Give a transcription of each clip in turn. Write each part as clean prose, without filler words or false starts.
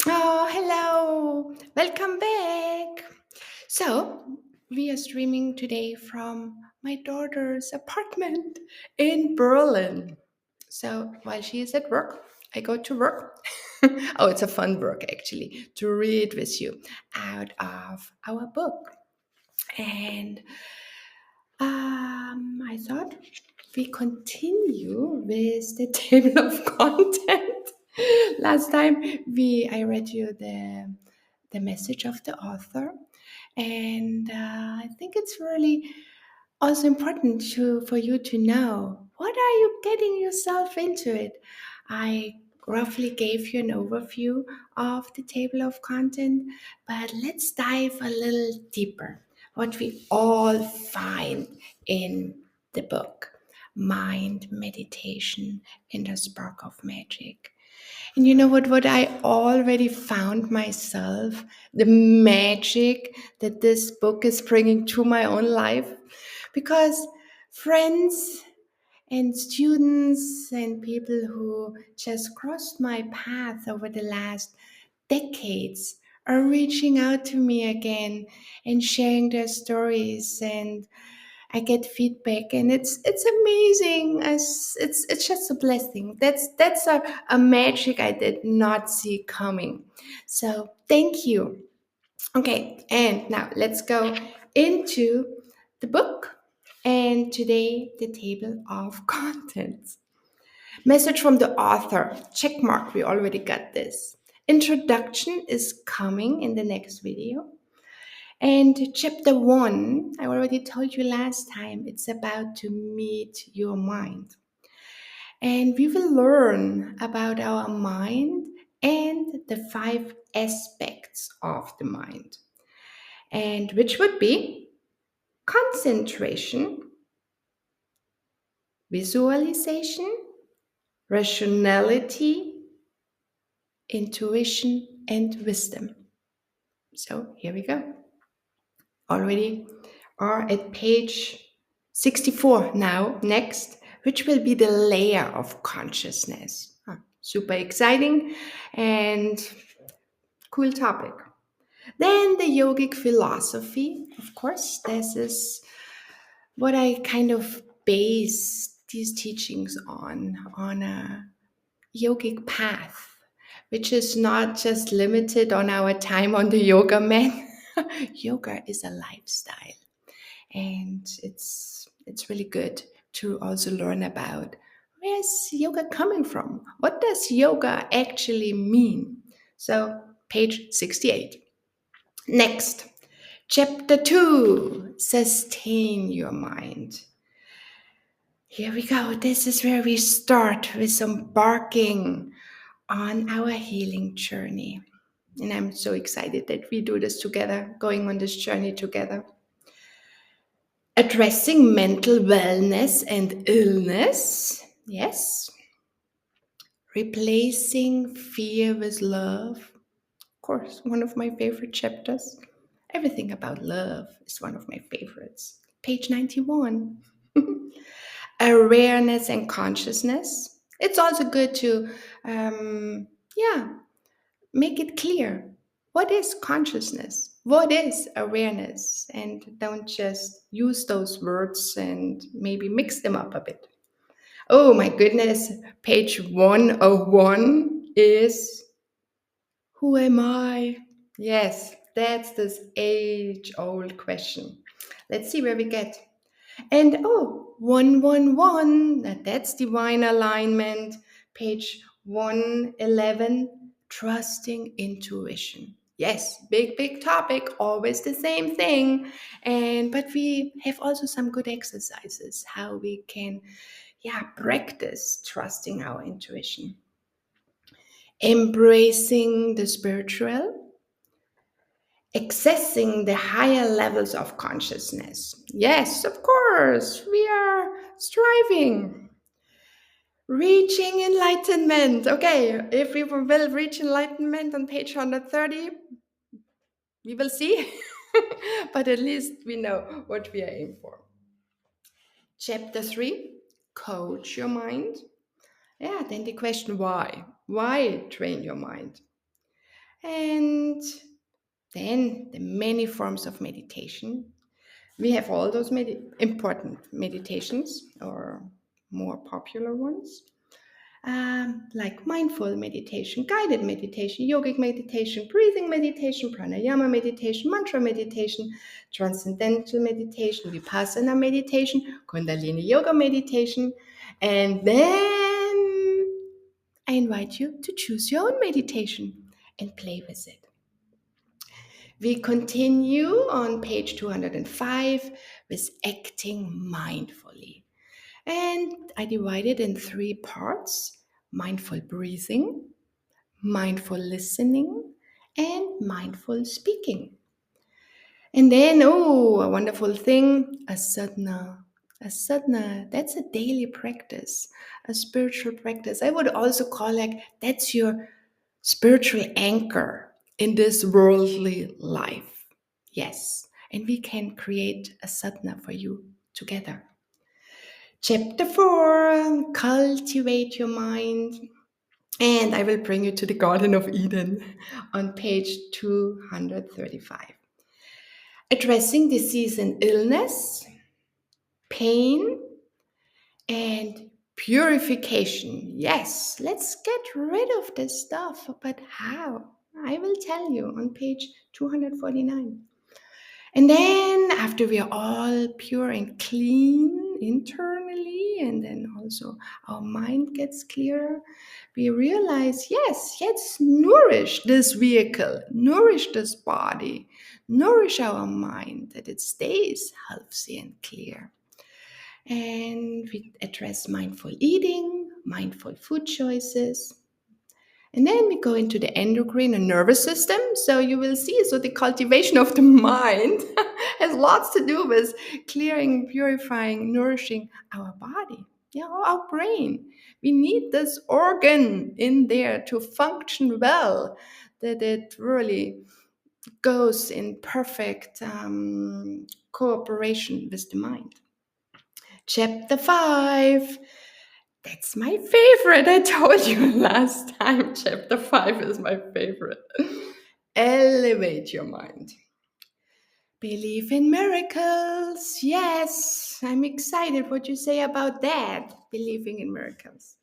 Oh, hello. Welcome back. So, we are streaming today from my daughter's apartment in Berlin. So, while she is at work, I go to work. Oh, it's a fun work actually to read with you out of our book. And I thought we continue with the table of content. Last time I read you the message of the author, and I think it's really also important for you to know what are you getting yourself into it. I roughly gave you an overview of the table of content, but let's dive a little deeper. What we all find in the book: mind, meditation, and a spark of magic. And you know what I already found myself? The magic that this book is bringing to my own life. Because friends and students and people who just crossed my path over the last decades are reaching out to me again and sharing their stories, and I get feedback, and it's amazing. It's just a blessing. That's a magic I did not see coming. So thank you. Okay, and now let's go into the book. And today, the table of contents. Message from the author. Check mark. We already got this. Introduction is coming in the next video. And chapter one, I already told you last time, it's about to meet your mind. And we will learn about our mind and the five aspects of the mind, and which would be concentration, visualization, rationality, intuition, and wisdom. So here we go. Already are at page 64 now, next, which will be the layer of consciousness. Super exciting and cool topic. Then the yogic philosophy, of course, this is what I kind of base these teachings on a yogic path, which is not just limited on our time on the yoga mat. Yoga is a lifestyle, and it's really good to also learn about where's yoga coming from. What does yoga actually mean? So, page 68. Next, chapter 2, sustain your mind. Here we go. This is where we start with embarking on our healing journey. And I'm so excited that we do this together, going on this journey together. Addressing mental wellness and illness. Yes. Replacing fear with love. Of course, one of my favorite chapters. Everything about love is one of my favorites. Page 91. Awareness and consciousness. It's also good to, yeah, make it clear. What is consciousness? What is awareness? And don't just use those words and maybe mix them up a bit. Oh my goodness, page 101 is who am I? Yes, that's this age old question. Let's see where we get. And oh, 111, that's divine alignment. Page 111, trusting intuition. Yes, big topic, always the same thing. But we have also some good exercises how we can practice trusting our intuition. Embracing the spiritual, accessing the higher levels of consciousness. Yes, of course, we are striving. Reaching enlightenment. Okay, if we will reach enlightenment on page 130, we will see. But at least we know what we are aiming for. Chapter 3, coach your mind. Yeah, then the question why? Why train your mind? And then the many forms of meditation. We have all those important meditations or more popular ones, like mindful meditation, guided meditation, yogic meditation, breathing meditation, pranayama meditation, mantra meditation, transcendental meditation, vipassana meditation, kundalini yoga meditation. And then I invite you to choose your own meditation and play with it. We continue on page 205 with acting mindfully. And I divide it in 3 parts: mindful breathing, mindful listening, and mindful speaking. And then, a wonderful thing, a sadhana. A sadhana, that's a daily practice, a spiritual practice. I would also call it that's your spiritual anchor in this worldly life. Yes, and we can create a sadhana for you together. Chapter 4, cultivate your mind. And I will bring you to the Garden of Eden on page 235. Addressing disease and illness, pain, and purification. Yes, let's get rid of this stuff. But how? I will tell you on page 249. And then after we are all pure and clean internally, and then also our mind gets clearer, we realize, yes, nourish this vehicle, nourish this body, nourish our mind, that it stays healthy and clear. And we address mindful eating, mindful food choices. And then we go into the endocrine and nervous system. So you will see, so the cultivation of the mind has lots to do with clearing, purifying, nourishing our body, our brain. We need this organ in there to function well, that it really goes in perfect cooperation with the mind. Chapter 5. That's my favorite. I told you last time. Chapter 5 is my favorite. Elevate your mind. Believe in miracles. Yes, I'm excited what you say about that. Believing in miracles.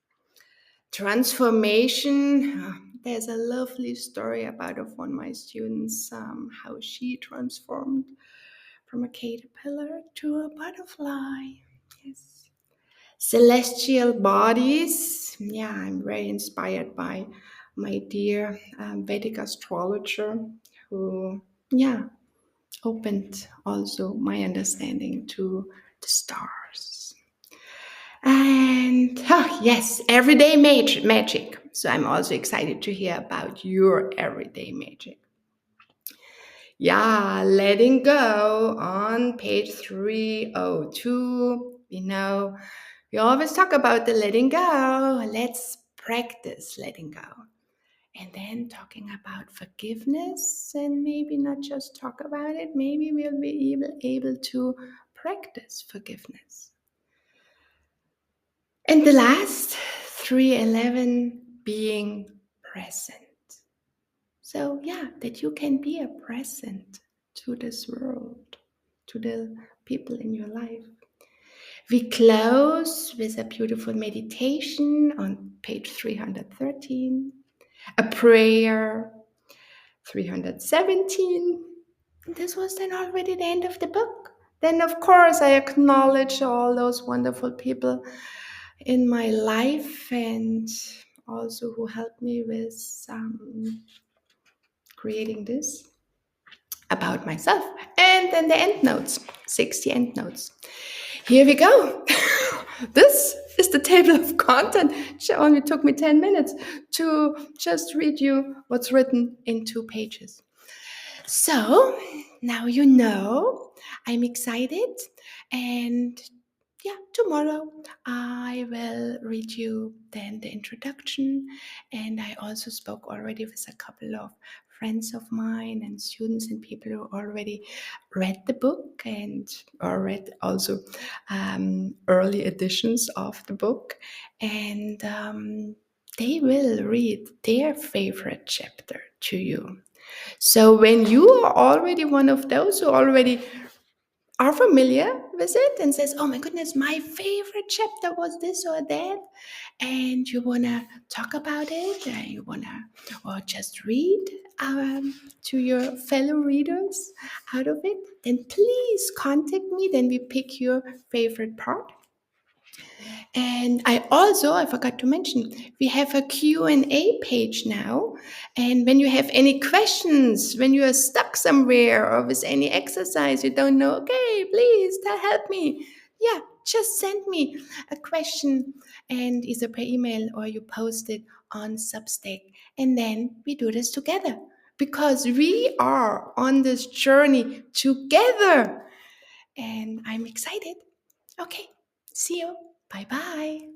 Transformation. There's a lovely story about one of my students, how she transformed from a caterpillar to a butterfly. Yes. Celestial bodies. Yeah, I'm very inspired by my dear Vedic astrologer who, opened also my understanding to the stars. And yes, everyday magic. So I'm also excited to hear about your everyday magic. Yeah, letting go on page 302. We always talk about the letting go. Let's practice letting go. And then talking about forgiveness, and maybe not just talk about it, maybe we'll be able to practice forgiveness. And the last 311, being present. So, that you can be a present to this world, to the people in your life. We close with a beautiful meditation on page 313, a prayer 317. This was then already the end of the book. Then, of course, I acknowledge all those wonderful people in my life and also who helped me with creating this about myself. And then the end notes, 60 end notes. Here we go. This is the table of content. It only took me 10 minutes to just read you what's written in 2 pages. So now you know I'm excited, and tomorrow I will read you then the introduction, and I also spoke already with a couple of friends of mine and students and people who already read the book or read also early editions of the book, and they will read their favorite chapter to you. So when you are already one of those who already are familiar with it and says, oh my goodness, my favorite chapter was this or that, and you want to talk about it, you want to, or just read to your fellow readers out of it, then please contact me. Then we pick your favorite part. And I forgot to mention, we have a Q&A page now. And when you have any questions, when you are stuck somewhere or with any exercise you don't know, okay, please help me. Yeah, just send me a question, and either per email or you post it on Substack. And then we do this together because we are on this journey together. And I'm excited. Okay, see you. Bye bye.